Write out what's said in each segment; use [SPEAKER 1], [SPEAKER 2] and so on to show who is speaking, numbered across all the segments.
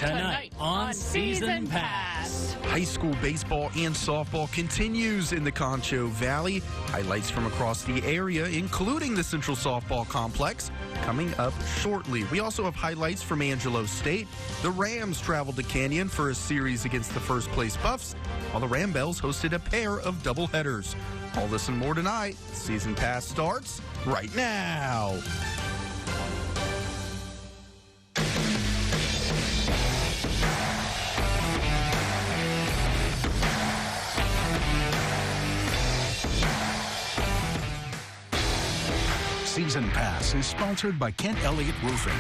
[SPEAKER 1] Tonight on Season Pass.
[SPEAKER 2] High school baseball and softball continues in the Concho Valley. Highlights from across the area, including the Central Softball Complex, coming up shortly. We also have highlights from Angelo State. The Rams traveled to Canyon for a series against the first-place Buffs, while the Rambells hosted a pair of doubleheaders. All this and more tonight. Season Pass starts right now.
[SPEAKER 3] Season Pass is sponsored by Kent Elliott Roofing.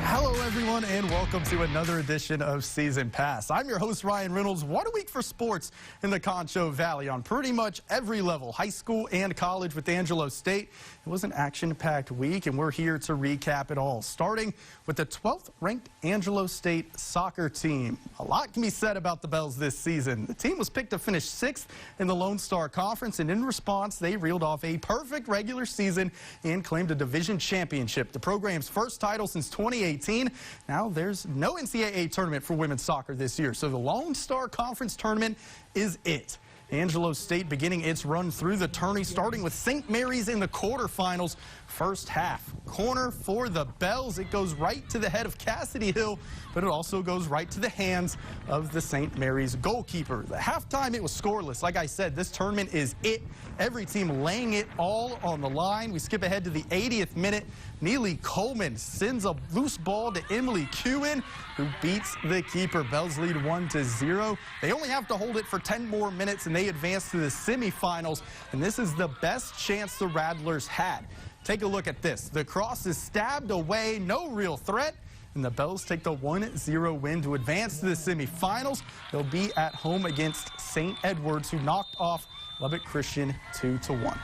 [SPEAKER 4] Hello, everyone, and welcome to another edition of Season Pass. I'm your host, Ryan Reynolds. What a week for sports in the Concho Valley on pretty much every level, high school and college with Angelo State. It was an action-packed week, and we're here to recap it all, starting with the 12th-ranked Angelo State soccer team. A lot can be said about the Bells this season. The team was picked to finish 6th in the Lone Star Conference, and in response, they reeled off a perfect regular season and claimed a division championship, the program's first title since 2018. Now there's no NCAA tournament for women's soccer this year, so the Lone Star Conference tournament is it. Angelo State beginning its run through the tourney, starting with St. Mary's in the quarterfinals. First half, corner for the Bells. It goes right to the head of Cassidy Hill, but it also goes right to the hands of the St. Mary's goalkeeper. The halftime, it was scoreless. Like I said, this tournament is it. Every team laying it all on the line. We skip ahead to the 80th minute. Neely Coleman sends a loose ball to Emily Kewen, who beats the keeper. Bells lead 1-0. They only have to hold it for 10 more minutes, and they advance to the semifinals. And this is the best chance the Rattlers had. Take a look at this. The cross is stabbed away, no real threat, and the Bells take the 1-0 win to advance to the semifinals. They'll be at home against St. Edwards, who knocked off Lubbock Christian 2-1.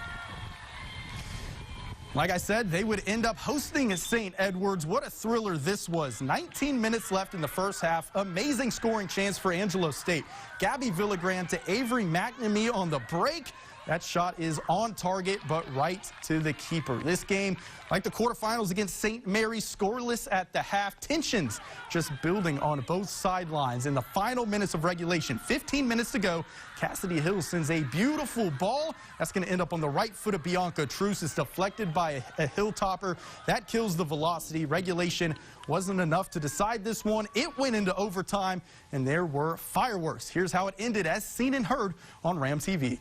[SPEAKER 4] Like I said, they would end up hosting St. Edwards. What a thriller this was. 19 minutes left in the first half. Amazing scoring chance for Angelo State. Gabby Villagran to Avery McNamee on the break. That shot is on target, but right to the keeper. This game, like the quarterfinals against St. Mary's, scoreless at the half. Tensions just building on both sidelines. In the final minutes of regulation, 15 minutes to go, Cassidy Hill sends a beautiful ball. That's going to end up on the right foot of Bianca Truce. It's deflected by a Hilltopper. That kills the velocity. Regulation wasn't enough to decide this one. It went into overtime, and there were fireworks. Here's how it ended, as seen and heard on Ram TV.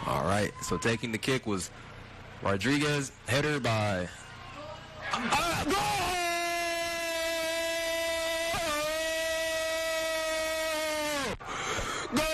[SPEAKER 5] All right, so taking the kick was Rodriguez, header by goal! Goal!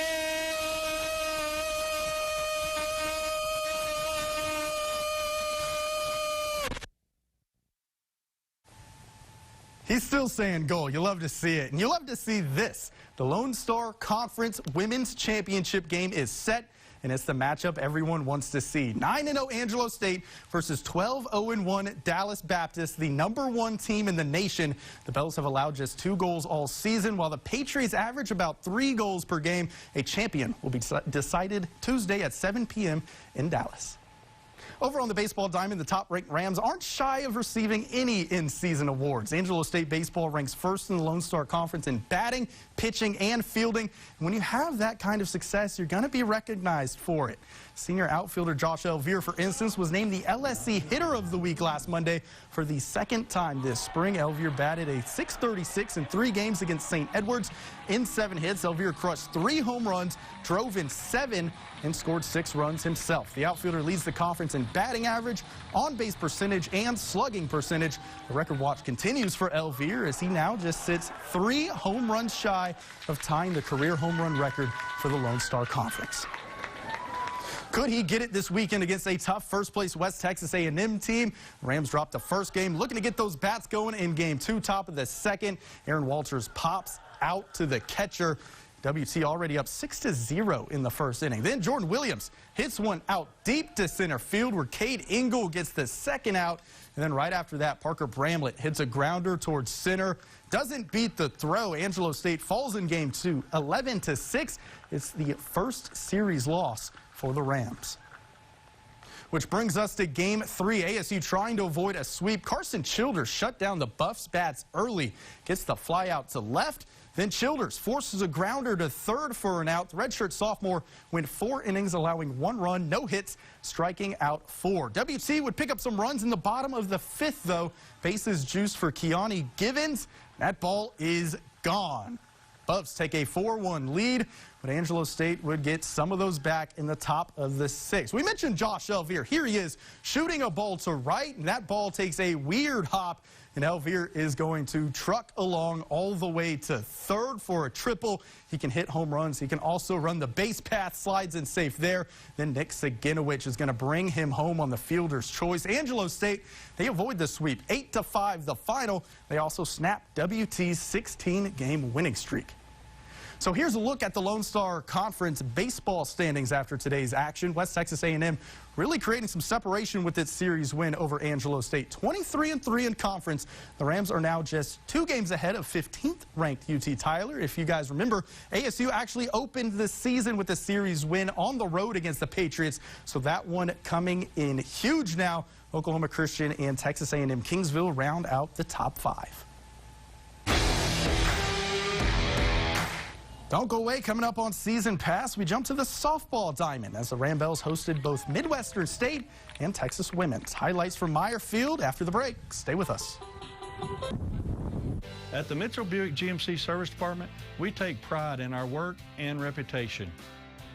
[SPEAKER 4] He's still saying goal. You love to see it. And you love to see this. The Lone Star Conference Women's Championship game is set, and it's the matchup everyone wants to see. 9-0 Angelo State versus 12-0-1 Dallas Baptist, the #1 team in the nation. The Bells have allowed just 2 goals all season, while the Patriots average about 3 goals per game. A champion will be decided Tuesday at 7 p.m. in Dallas. Over on the baseball diamond, the top-ranked Rams aren't shy of receiving any in-season awards. Angelo State baseball ranks first in the Lone Star Conference in batting, pitching, and fielding. And when you have that kind of success, you're going to be recognized for it. Senior outfielder Josh Elvier, for instance, was named the LSC Hitter of the Week last Monday for the 2nd time this spring. Elvier batted a .636 in 3 games against St. Edwards. In 7 hits, Elvier crushed 3 home runs, drove in 7, and scored 6 runs himself. The outfielder leads the conference in batting average, on-base percentage, and slugging percentage. The record watch continues for Elvier, as he now just sits 3 home runs shy of tying the career home run record for the Lone Star Conference. Could he get it this weekend against a tough first-place West Texas A&M team? The Rams dropped the first game, looking to get those bats going in game 2, top of the 2nd. Aaron Walters pops out to the catcher. WT already up 6-0 in the first inning. Then Jordan Williams hits one out deep to center field, where Cade Engel gets the 2nd out. And then right after that, Parker Bramlett hits a grounder towards center. Doesn't beat the throw. Angelo State falls in game 2, 11-6. It's the first series loss for the Rams. Which brings us to Game 3. ASU trying to avoid a sweep. Carson Childers shut down the Buffs bats early. Gets the fly out to left. Then Childers forces a grounder to third for an out. The redshirt sophomore went 4 innings, allowing 1 run, no hits, striking out 4. WT would pick up some runs in the bottom of the 5th, though. Bases juiced for Keani Givens. That ball is gone. Buffs take a 4-1 lead, but Angelo State would get some of those back in the top of the 6th. We mentioned Josh Elvier. Here he is shooting a ball to right, and that ball takes a weird hop, and Elvier is going to truck along all the way to third for a triple. He can hit home runs. He can also run the base path, slides in safe there. Then Nick Saginowicz is going to bring him home on the fielder's choice. Angelo State, they avoid the sweep. 8-5 the final. They also snap WT's 16-game winning streak. So here's a look at the Lone Star Conference baseball standings after today's action. West Texas A&M really creating some separation with its series win over Angelo State. 23-3 in conference. The Rams are now just 2 games ahead of 15th ranked UT Tyler. If you guys remember, ASU actually opened the season with a series win on the road against the Patriots. So that one coming in huge now. Oklahoma Christian and Texas A&M Kingsville round out the top 5. Don't go away. Coming up on Season Pass, we jump to the softball diamond as the Rambells hosted both Midwestern State and Texas Women's. Highlights from Meyer Field after the break. Stay with us.
[SPEAKER 6] At the Mitchell Buick GMC Service Department, we take pride in our work and reputation.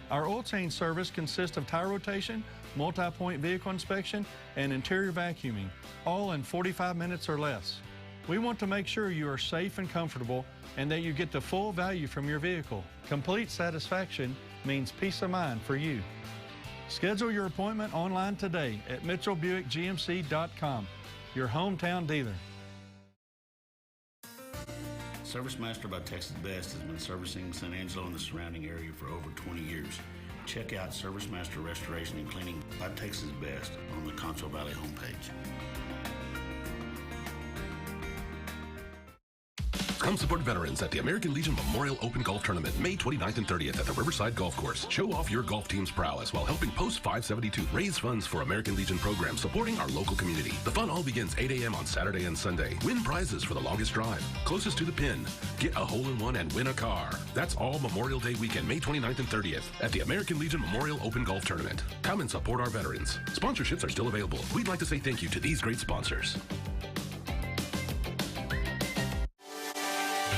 [SPEAKER 6] Our oil change service consists of tire rotation, multi-point vehicle inspection, and interior vacuuming, all in 45 minutes or less. We want to make sure you are safe and comfortable and that you get the full value from your vehicle. Complete satisfaction means peace of mind for you. Schedule your appointment online today at MitchellBuickGMC.com, your hometown dealer.
[SPEAKER 7] ServiceMaster by Texas Best has been servicing San Angelo and the surrounding area for over 20 years. Check out ServiceMaster Restoration and Cleaning by Texas Best on the Concho Valley homepage.
[SPEAKER 8] Come support veterans at the American Legion Memorial Open Golf Tournament, May 29th and 30th at the Riverside Golf Course. Show off your golf team's prowess while helping Post 572 raise funds for American Legion programs supporting our local community. The fun all begins 8 a.m. on Saturday and Sunday. Win prizes for the longest drive, closest to the pin, get a hole-in-one and win a car. That's all Memorial Day weekend, May 29th and 30th at the American Legion Memorial Open Golf Tournament. Come and support our veterans. Sponsorships are still available. We'd like to say thank you to these great sponsors.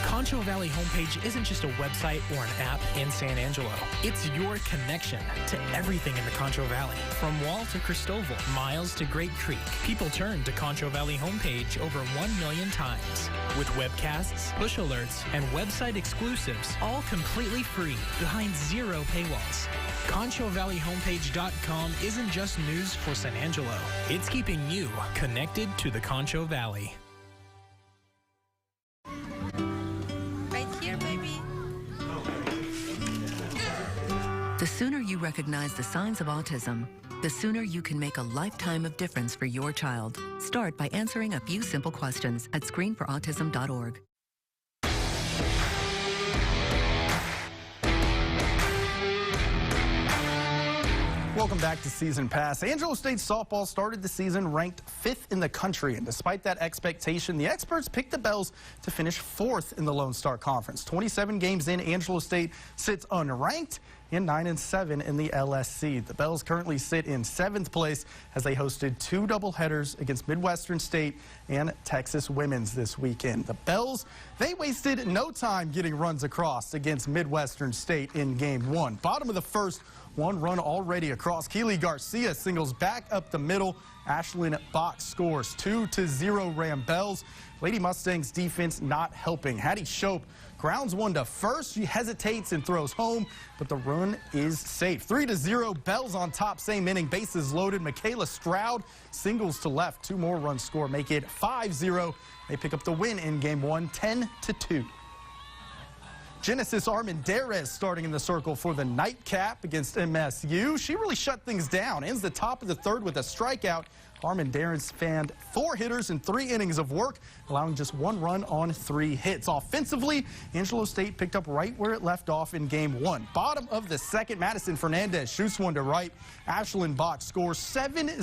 [SPEAKER 1] Concho Valley homepage isn't just a website or an app in San Angelo. It's your connection to everything in the Concho Valley. From Wall to Cristoval, Miles to Great Creek, people turn to Concho Valley homepage over 1 million times. With webcasts, push alerts, and website exclusives, all completely free, behind 0 paywalls. ConchoValleyHomepage.com isn't just news for San Angelo. It's keeping you connected to the Concho Valley.
[SPEAKER 9] The sooner you recognize the signs of autism, the sooner you can make a lifetime of difference for your child. Start by answering a few simple questions at screenforautism.org.
[SPEAKER 4] Welcome back to Season Pass. Angelo State softball started the season ranked 5th in the country, and despite that expectation, the experts picked the Bells to finish 4th in the Lone Star Conference. 27 games in, Angelo State sits unranked and 9-7 in the LSC. The Bells currently sit in 7th place as they hosted 2 doubleheaders against Midwestern State and Texas Women's this weekend. The Bells, they wasted no time getting runs across against Midwestern State in Game 1. Bottom of the first, 1 run already across. Keely Garcia singles back up the middle. Ashlyn Bach scores 2-0 Rambells. Lady Mustangs defense not helping. Hattie Shope grounds 1 to first. She hesitates and throws home, but the run is safe. 3-0 Bells on top, same inning, bases loaded. Michaela Stroud singles to left. 2 more runs score, make it 5-0. They pick up the win in Game 1, 10-2. Genesis Armendariz starting in the circle for the nightcap against MSU. She really shut things down. Ends the top of the third with a strikeout. Armendariz fanned 4 hitters in 3 innings of work, allowing just 1 run on 3 hits. Offensively, Angelo State picked up right where it left off in game 1. Bottom of the second, Madison Fernandez shoots one to right. Ashlyn Bach scores 7-0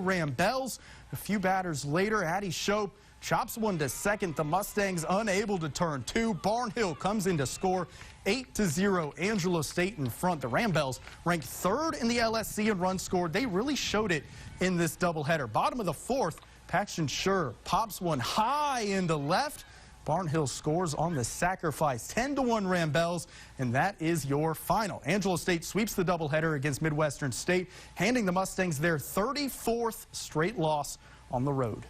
[SPEAKER 4] Rambells. A few batters later, Addie Shope chops one to second. The Mustangs unable to turn 2. Barnhill comes in to score 8-0. Angelo State in front. The Rambells ranked 3rd in the LSC in runs scored. They really showed it in this doubleheader. Bottom of the 4th, Paxton Schur pops one high into left. Barnhill scores on the sacrifice. 10-1 Rambells, and that is your final. Angelo State sweeps the doubleheader against Midwestern State, handing the Mustangs their 34th straight loss on the road.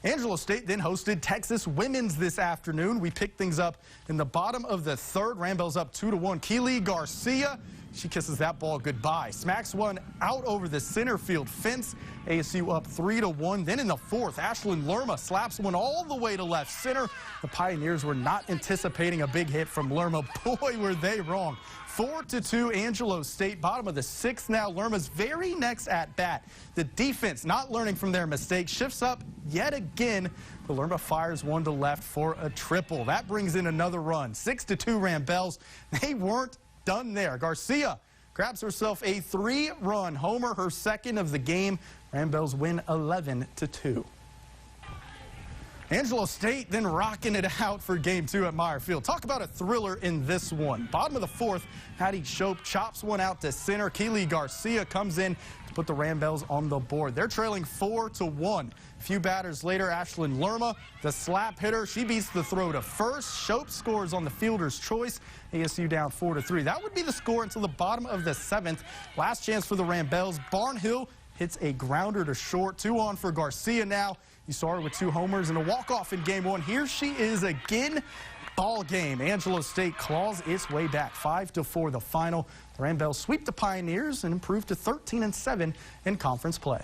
[SPEAKER 4] Angelo State then hosted Texas Women's this afternoon. We picked things up in the bottom of the 3rd. Rambells up 2-1. Keely Garcia, she kisses that ball goodbye. Smacks one out over the center field fence. ASU up 3-1. Then in the 4th, Ashlyn Lerma slaps one all the way to left center. The Pioneers were not anticipating a big hit from Lerma. Boy, were they wrong. 4-2 Angelo State. Bottom of the 6th now. Lerma's very next at bat. The defense, not learning from their mistakes, shifts up yet again. But Lerma fires one to left for a triple. That brings in another run. 6-2 Rambells. They weren't done there. Garcia grabs herself a 3-run homer, her 2nd of the game. Rambells win 11-2. Angelo State then rocking it out for game 2 at Meyer Field. Talk about a thriller in this one. Bottom of the 4th, Hattie Shope chops one out to center. Keely Garcia comes in to put the Rambells on the board. They're trailing 4-1. A few batters later, Ashlyn Lerma, the slap hitter, she beats the throw to first. Shope scores on the fielder's choice. ASU down 4-3. That would be the score until the bottom of the 7th. Last chance for the Rambells. Barnhill hits a grounder to short. 2 on for Garcia now. You saw her with 2 homers and a walk-off in game 1. Here she is again. Ball game. Angelo State claws its way back. 5-4 the final. The Rambells sweep the Pioneers and improve to 13-7 in conference play.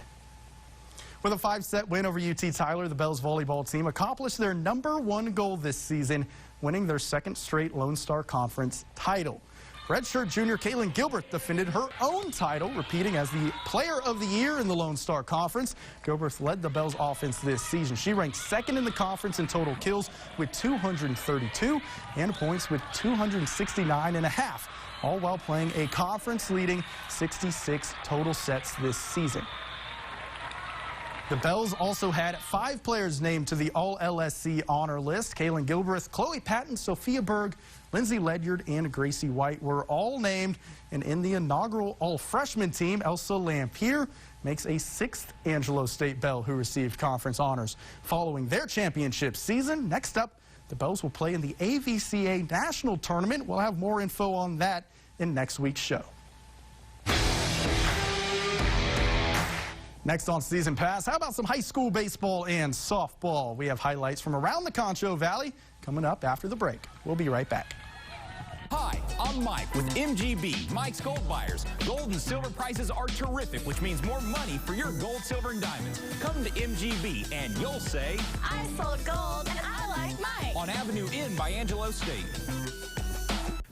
[SPEAKER 4] With a 5-set win over UT Tyler, the Bells volleyball team accomplished their #1 goal this season, winning their 2nd straight Lone Star Conference title. Redshirt junior Caitlin Gilbert defended her own title, repeating as the Player of the Year in the Lone Star Conference. Gilbert led the Bells offense this season. She ranked 2nd in the conference in total kills with 232 and points with 269.5, all while playing a conference-leading 66 total sets this season. The Bells also had 5 players named to the All-LSC honor list. Caitlin Gilbreth, Chloe Patton, Sophia Berg, Lindsay Ledyard, and Gracie White were all named. And in the inaugural all-freshman team, Elsa Lampier makes a 6th Angelo State Bell who received conference honors. Following their championship season, next up, the Bells will play in the AVCA National Tournament. We'll have more info on that in next week's show. Next on Season Pass, how about some high school baseball and softball? We have highlights from around the Concho Valley coming up after the break. We'll be right back.
[SPEAKER 10] Hi, I'm Mike with MGB, Mike's Gold Buyers. Gold and silver prices are terrific, which means more money for your gold, silver, and diamonds. Come to MGB and you'll say,
[SPEAKER 11] I sold gold and I like Mike.
[SPEAKER 10] On Avenue N by Angelo State.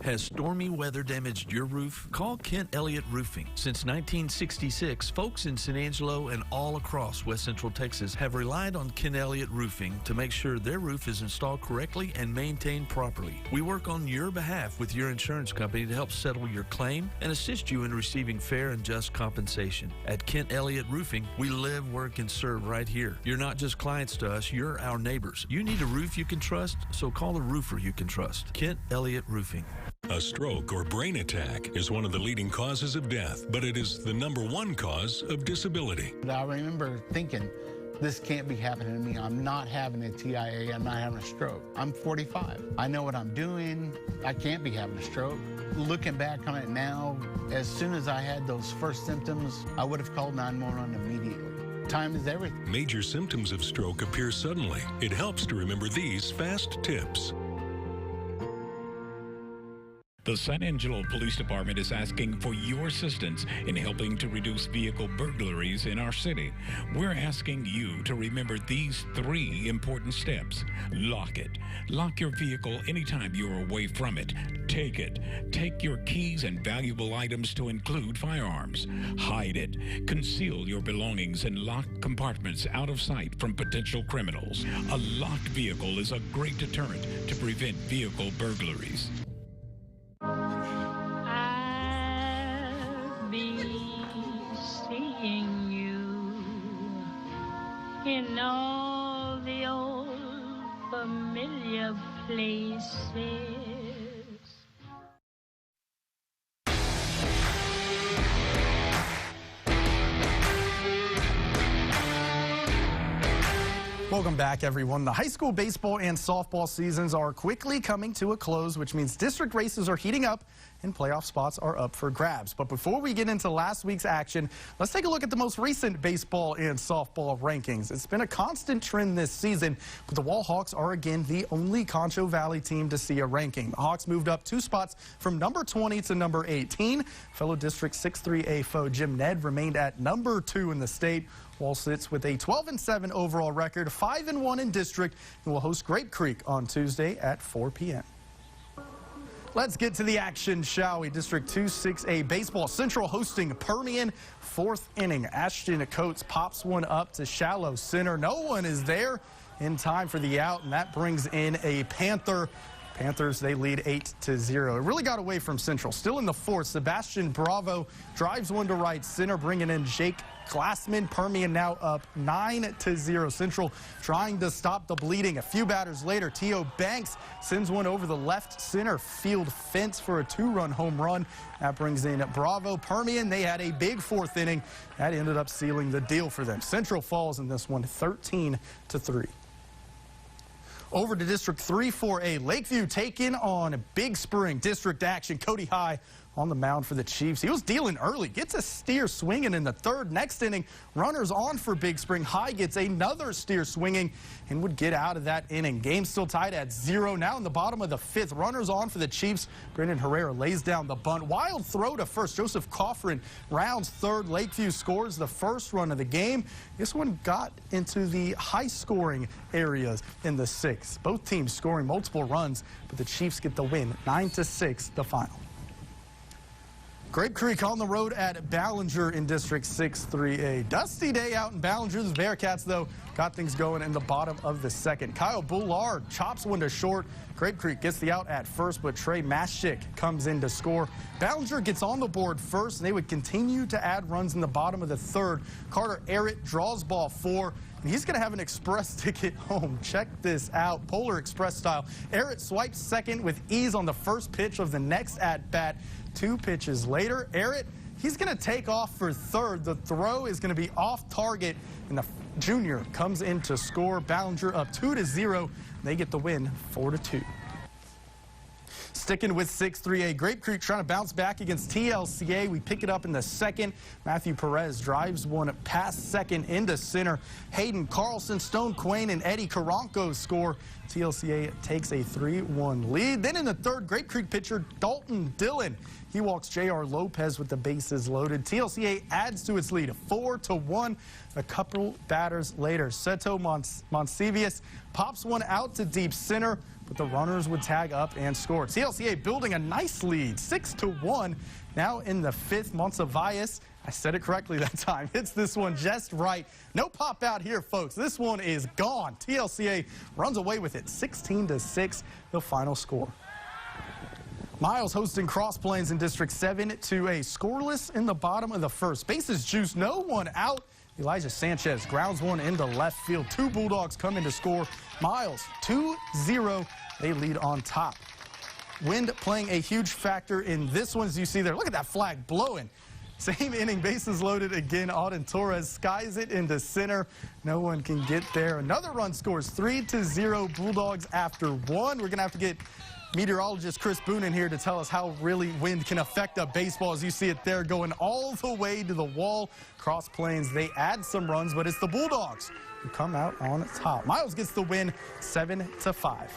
[SPEAKER 12] Has stormy weather damaged your roof? Call Kent Elliott Roofing. Since 1966, folks in San Angelo and all across West Central Texas have relied on Kent Elliott Roofing to make sure their roof is installed correctly and maintained properly. We work on your behalf with your insurance company to help settle your claim and assist you in receiving fair and just compensation. At Kent Elliott Roofing, we live, work, and serve right here. You're not just clients to us, you're our neighbors. You need a roof you can trust, so call a roofer you can trust. Kent Elliott Roofing.
[SPEAKER 13] A stroke or brain attack is one of the leading causes of death, but it is the #1 cause of disability.
[SPEAKER 14] I remember thinking, this can't be happening to me. I'm not having a TIA. I'm not having a stroke. I'm 45. I know what I'm doing. I can't be having a stroke. Looking back on it now, as soon as I had those first symptoms, I would have called 911 immediately. Time is everything.
[SPEAKER 13] Major symptoms of stroke appear suddenly. It helps to remember these fast tips. The San Angelo Police Department is asking for your assistance in helping to reduce vehicle burglaries in our city. We're asking you to remember these 3 important steps. Lock it. Lock your vehicle anytime you're away from it. Take it. Take your keys and valuable items to include firearms. Hide it. Conceal your belongings in locked compartments out of sight from potential criminals. A locked vehicle is a great deterrent to prevent vehicle burglaries.
[SPEAKER 15] I'll be seeing you in all the old familiar places.
[SPEAKER 4] Welcome back, everyone. The high school baseball and softball seasons are quickly coming to a close, which means district races are heating up and playoff spots are up for grabs. But before we get into last week's action, let's take a look at the most recent baseball and softball rankings. It's been a constant trend this season, but the Wall Hawks are again the only Concho Valley team to see a ranking. The Hawks moved up 2 spots from number 20 to number 18. Fellow District 6-3A foe Jim Ned remained at number 2 in the state. Wall sits with a 12-7 overall record, 5-1 in district, and will host Grape Creek on Tuesday at 4 p.m. Let's get to the action, shall we? District 2-6A baseball. Central hosting Permian. 4th inning. Ashton Coates pops one up to shallow center. No one is there in time for the out, and that brings in a Panther. Panthers, they lead 8-0. It really got away from Central. Still in the 4th, Sebastian Bravo drives one to right center, bringing in Jake Glassman. Permian now up 9-0. Central trying to stop the bleeding. A few batters later, T.O. Banks sends one over the left center field fence for a 2-run home run. That brings in Bravo. Permian, they had a big 4th inning. That ended up sealing the deal for them. Central falls in this one 13-3. Over to District 3-4A. Lakeview taking on Big Spring. District action. Cody High on the mound for the Chiefs. He was dealing early. Gets a steer swinging in the 3rd. Next inning, runners on for Big Spring. High gets another steer swinging and would get out of that inning. Game still tied at 0. Now in the bottom of the 5th. Runners on for the Chiefs. Brendan Herrera lays down the bunt. Wild throw to first. Joseph Coffrin rounds 3rd. Lakeview scores the 1st run of the game. This one got into the high-scoring areas in the 6th. Both teams scoring multiple runs, but the Chiefs get the win. 9-6, the final. Grape Creek on the road at Ballinger in District 6-3A. Dusty day out in Ballinger. The Bearcats, though, got things going in the bottom of the 2nd. Kyle Bullard chops one to short. Grape Creek gets the out at first, but Trey Maschik comes in to score. Ballinger gets on the board first, and they would continue to add runs in the bottom of the 3rd. Carter Arrett draws ball 4. And he's going to have an express ticket home. Check this out. Polar Express style. Arrett swipes 2nd with ease on the 1st pitch of the next at-bat. 2 pitches later, Arrett, he's going to take off for 3rd. The throw is going to be off target, and the junior comes in to score. Ballinger up 2-0. They get the win 4-2. Sticking with 6-3A, Grape Creek trying to bounce back against TLCA. We pick it up in the 2nd. Matthew Perez drives one past 2nd into center. Hayden Carlson, Stone Quain, and Eddie Caronco score. TLCA takes a 3-1 lead. Then in the 3rd, Grape Creek pitcher Dalton Dillon. He walks J.R. Lopez with the bases loaded. TLCA adds to its lead, 4-1. A couple batters later, Seto Monsivius pops one out to deep center, but the runners would tag up and score. TLCA building a nice lead, 6-1. Now in the 5th, Monsivius, I said it correctly that time, hits this one just right. No pop out here, folks. This one is gone. TLCA runs away with it, 16-6, the final score. Miles hosting Cross Plains in District 7-2A. Scoreless in the bottom of the 1st. Bases juice, no one out. Elijah Sanchez grounds one into left field. 2 Bulldogs come in to score. Miles 2-0. They lead on top. Wind playing a huge factor in this one, as you see there. Look at that flag blowing. Same inning, bases loaded again. Auden Torres skies it into center. No one can get there. Another run scores, 3-0 Bulldogs after 1. We're going to have to get meteorologist Chris Boone in here to tell us how really wind can affect a baseball. As you see it there going all the way to the wall. Cross Plains, they add some runs, but it's the Bulldogs who come out on top. Miles gets the win, 7-5.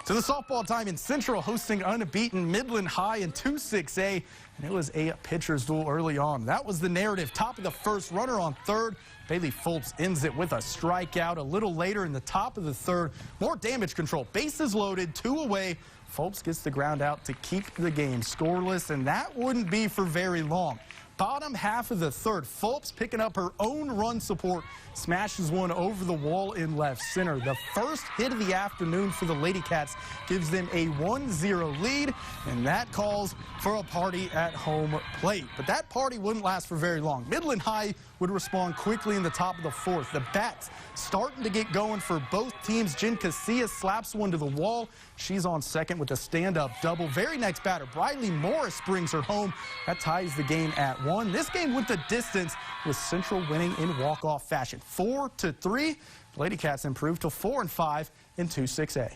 [SPEAKER 4] To the softball time in Central, hosting unbeaten Midland High in 2-6A, and it was a pitcher's duel early on. That was the narrative. Top of the first, runner on third. Bailey Fultz ends it with a strikeout. A little later in the top of the third, more damage control. Bases loaded, 2 away. Fultz gets the ground out to keep the game scoreless, and that wouldn't be for very long. Bottom half of the third, Fultz picking up her own run support, smashes one over the wall in left center. The first hit of the afternoon for the Lady Cats gives them a 1-0 lead, and that calls for a party at home plate. But that party wouldn't last for very long. Midland High would respond quickly in the top of the fourth. The bats starting to get going for both teams. Jen Casillas slaps one to the wall. She's on second with a stand-up double. Very next batter, Briley Morris brings her home. That ties the game at 1. This game went the distance with Central winning in walk-off fashion. 4-3. The Lady Cats improved to 4-5 in 2-6A.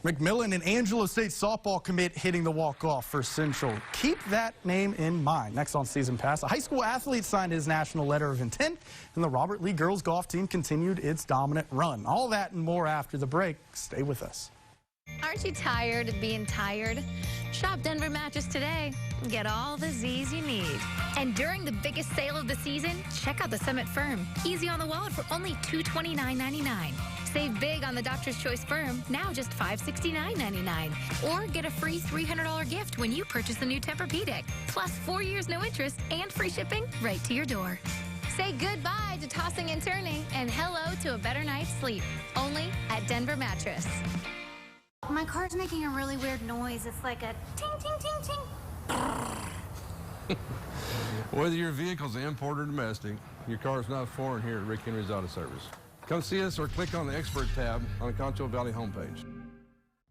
[SPEAKER 4] McMillan and Angelo State softball commit hitting the walk-off for Central. Keep that name in mind. Next on Season Pass, a high school athlete signed his national letter of intent, and the Robert Lee girls golf team continued its dominant run. All that and more after the break. Stay with us.
[SPEAKER 16] Aren't you tired of being tired? Shop Denver Mattress today and get all the Z's you need. And during the biggest sale of the season, check out the Summit Firm. Easy on the wallet for only $229.99. Save big on the Doctor's Choice Firm, now just $569.99. Or get a free $300 gift when you purchase the new Tempur-Pedic. Plus 4 years no interest and free shipping right to your door. Say goodbye to tossing and turning and hello to a better night's sleep. Only at Denver Mattress.
[SPEAKER 11] My car's making a really weird noise. It's like a ting, ting, ting, ting.
[SPEAKER 17] Whether your vehicle's import or domestic, your car's not foreign here at Rick Henry's Auto Service. Come see us or click on the Expert tab on the Concho Valley homepage.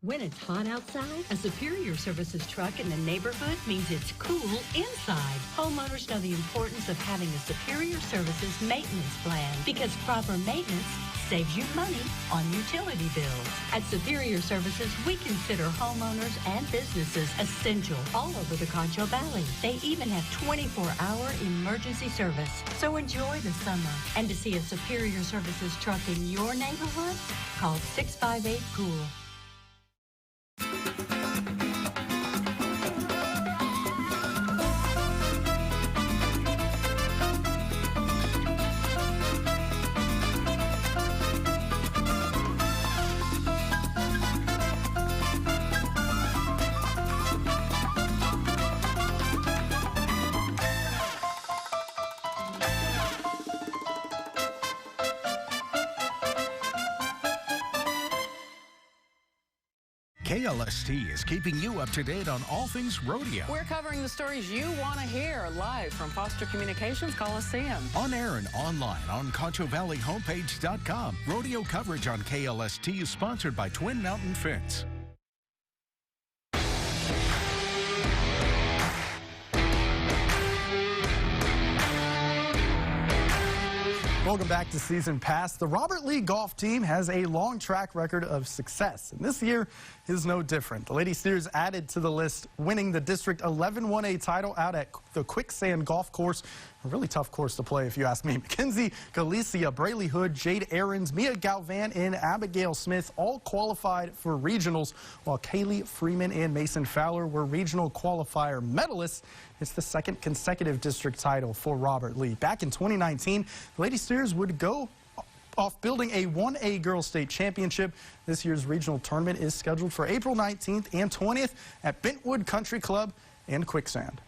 [SPEAKER 18] When it's hot outside, a Superior Services truck in the neighborhood means it's cool inside. Homeowners know the importance of having a Superior Services maintenance plan because proper maintenance saves you money on utility bills. At Superior Services, we consider homeowners and businesses essential all over the Concho Valley. They even have 24-hour emergency service. So enjoy the summer. And to see a Superior Services truck in your neighborhood, call 658-COOL.
[SPEAKER 3] KLST is keeping you up to date on all things rodeo.
[SPEAKER 19] We're covering the stories you want to hear live from Foster Communications Coliseum.
[SPEAKER 3] On air and online on ConchoValleyHomepage.com. Rodeo coverage on KLST is sponsored by Twin Mountain Fence.
[SPEAKER 4] Welcome back to Season Pass. The Robert Lee golf team has a long track record of success, and this year is no different. The Lady Steers added to the list, winning the District 11 1A title out at the Quicksand Golf Course. A really tough course to play, if you ask me. Mackenzie Galicia, Braylee Hood, Jade Aarons, Mia Galvan, and Abigail Smith all qualified for regionals, while Kaylee Freeman and Mason Fowler were regional qualifier medalists. It's the second consecutive district title for Robert Lee. Back in 2019, the Lady Steers would go off building a 1A Girls State Championship. This year's regional tournament is scheduled for April 19th and 20th at Bentwood Country Club and Quicksand.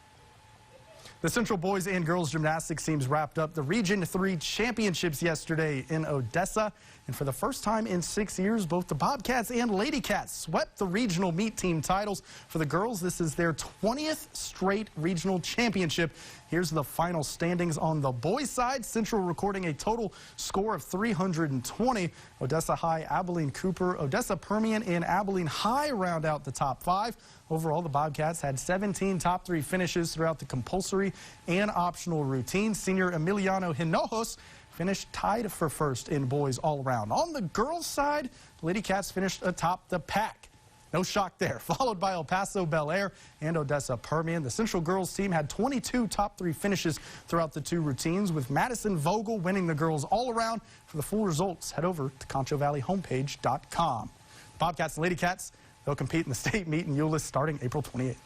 [SPEAKER 4] The Central boys and girls gymnastics teams wrapped up the Region 3 championships yesterday in Odessa. And for the first time in 6 years, both the Bobcats and Lady Cats swept the regional meet team titles. For the girls, this is their 20th straight regional championship. Here's the final standings on the boys' side. Central recording a total score of 320. Odessa High, Abilene Cooper, Odessa Permian, and Abilene High round out the top 5. Overall, the Bobcats had 17 top 3 finishes throughout the compulsory and optional routines. Senior Emiliano Hinojos finished tied for first in boys all around. On the girls' side, Lady Cats finished atop the pack. No shock there. Followed by El Paso Bel Air and Odessa Permian. The Central girls team had 22 top 3 finishes throughout the 2 routines, with Madison Vogel winning the girls all around. For the full results, head over to ConchoValleyHomepage.com. Bobcats and Lady Cats, they'll compete in the state meet in Euless starting April 28th.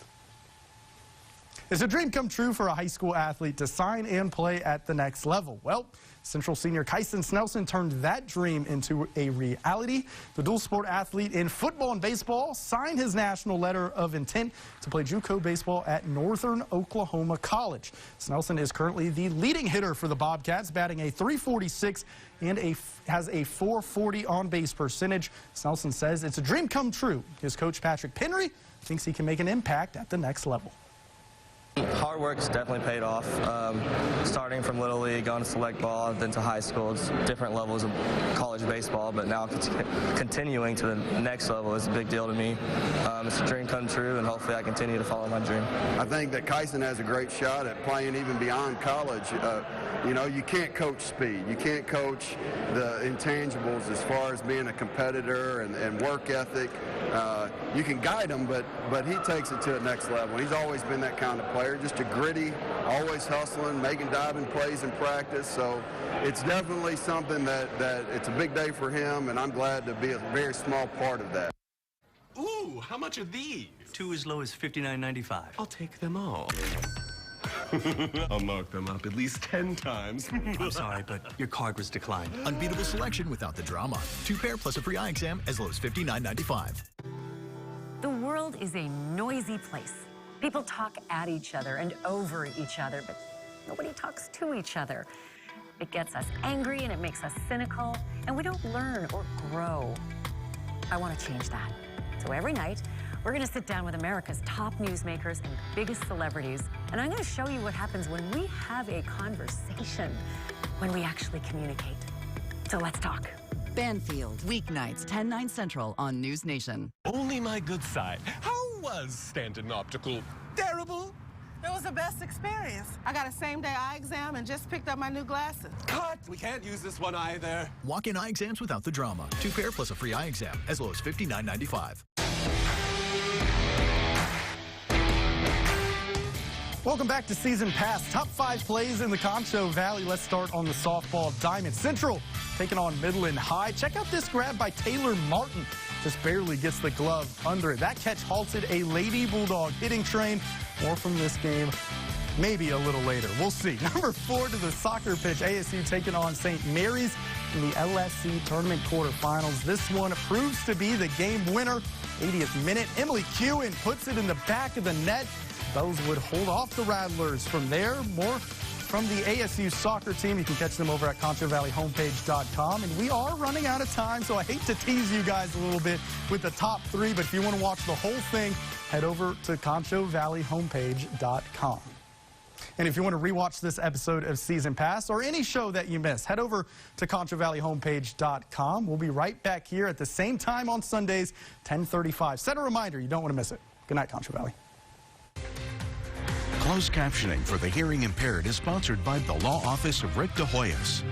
[SPEAKER 4] It's a dream come true for a high school athlete to sign and play at the next level. Well, Central senior Kyson Snelson turned that dream into a reality. The dual sport athlete in football and baseball signed his national letter of intent to play JUCO baseball at Northern Oklahoma College. Snelson is currently the leading hitter for the Bobcats, batting a .346 and has a .440 on-base percentage. Snelson says it's a dream come true. His coach Patrick Penry thinks he can make an impact at the next level.
[SPEAKER 20] Hard work's definitely paid off. Starting from Little League, going to select ball, then to high school. It's different levels of college baseball, but now continuing to the next level is a big deal to me. It's a dream come true, and hopefully I continue to follow my dream.
[SPEAKER 21] I think that Kyson has a great shot at playing even beyond college. You know, you can't coach speed. You can't coach the intangibles as far as being a competitor and work ethic. You can guide him, but he takes it to the next level. He's always been that kind of player, just a gritty, always hustling, making diving plays in practice. So it's definitely something that it's a big day for him, and I'm glad to be a very small part of that.
[SPEAKER 22] Ooh, how much are these?
[SPEAKER 23] 2 as low as $59.95.
[SPEAKER 22] I'll take them all. I'll mark them up at least 10 times.
[SPEAKER 23] I'm sorry, but your card was declined.
[SPEAKER 24] Unbeatable selection without the drama. 2 pair plus a free eye exam as low as $59.95.
[SPEAKER 25] The world is a noisy place. People talk at each other and over each other, but nobody talks to each other. It gets us angry and it makes us cynical, and we don't learn or grow. I want to change that. So every night, we're going to sit down with America's top newsmakers and biggest celebrities, and I'm going to show you what happens when we have a conversation, when we actually communicate. So let's talk.
[SPEAKER 26] Banfield, weeknights, 10/9 Central on News Nation.
[SPEAKER 22] Only my good side. How was Stanton Optical? Terrible?
[SPEAKER 27] It was the best experience. I got a same-day eye exam and just picked up my new glasses.
[SPEAKER 22] Cut! We can't use this one either.
[SPEAKER 24] Walk-in eye exams without the drama. 2 pair plus a free eye exam as low as $59.95.
[SPEAKER 4] Welcome back to Season Pass. Top 5 plays in the Concho Valley. Let's start on the softball diamond. Central taking on Midland High. Check out this grab by Taylor Martin. Just barely gets the glove under it. That catch halted a Lady Bulldog hitting train. More from this game maybe a little later. We'll see. Number 4 to the soccer pitch. ASU taking on St. Mary's in the LSC tournament quarterfinals. This one proves to be the game winner. 80th minute. Emily Kewen puts it in the back of the net. Those would hold off the Rattlers. From there, more from the ASU soccer team. You can catch them over at ConchoValleyHomepage.com. And we are running out of time, so I hate to tease you guys a little bit with the top 3, but if you want to watch the whole thing, head over to ConchoValleyHomepage.com. And if you want to rewatch this episode of Season Pass or any show that you missed, head over to ConchoValleyHomepage.com. We'll be right back here at the same time on Sundays, 10:35. Set a reminder. You don't want to miss it. Good night, Concho Valley.
[SPEAKER 3] Closed captioning for the hearing impaired is sponsored by the Law Office of Rick DeHoyas.